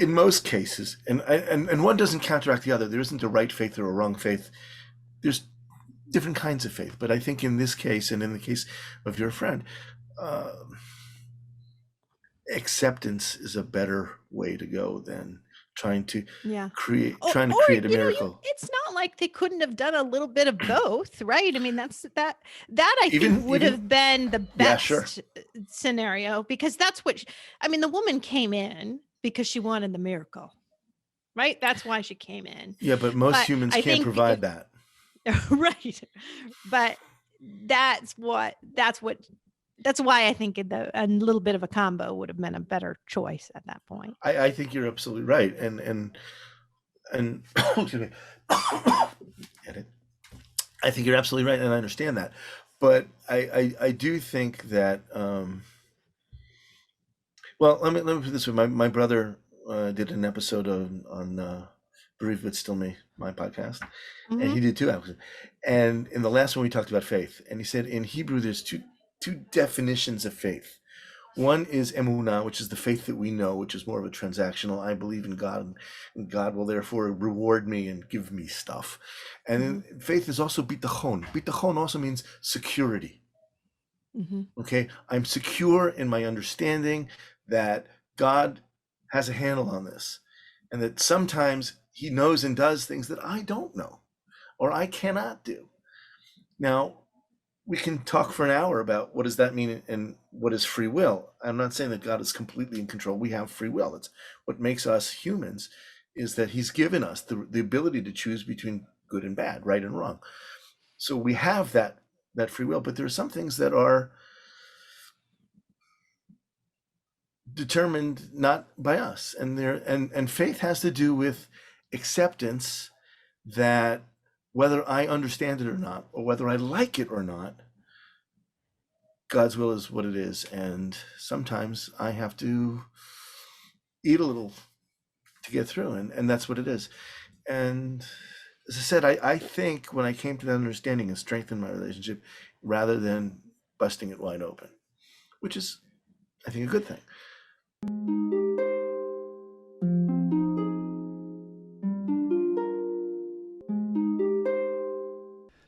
in most cases, and one doesn't counteract the other. There isn't a right faith or a wrong faith. There's different kinds of faith. But I think in this case, and in the case of your friend, uh, acceptance is a better way to go than trying to Yeah. trying to Or, create a you miracle. it's not like they couldn't have done a little bit of both, right? I mean, that I think would Even have been the Yeah, sure. best scenario because that's what I mean, the woman came in because she wanted the miracle, right? That's why she came in. Yeah, but most But humans I can't think if provide that. right. But that's what that's why I think a little bit of a combo would have been a better choice at that point. I think you're absolutely right, and excuse me. Edit. I think you're absolutely right, and I understand that. But I do think that well, let me put it this way. My brother did an episode on Bereaved but Still Me, my podcast, and he Mhm. did two episodes. And in the last one, we talked about faith, and he said in Hebrew there's two definitions of faith. One is emunah, which is the faith that we know, which is more of a transactional. I believe in God, and God will therefore reward me and give me stuff. And Mhm. then faith is also bitachon. Bitachon also means security. Mhm. Okay, I'm secure in my understanding that God has a handle on this, and that sometimes He knows and does things that I don't know or I cannot do. Now, we can talk for an hour about what does that mean and what is free will. I'm not saying that God is completely in control. We have free will. That's what makes us humans, is that He's given us the ability to choose between good and bad, right and wrong. So we have that free will, but there are some things that are determined not by us, and faith has to do with acceptance that whether I understand it or not, or whether I like it or not, God's will is what it is, and sometimes I have to eat a little to get through, and that's what it is. And as I said, I think when I came to that understanding, it strengthened my relationship rather than busting it wide open, which is, I think, a good thing.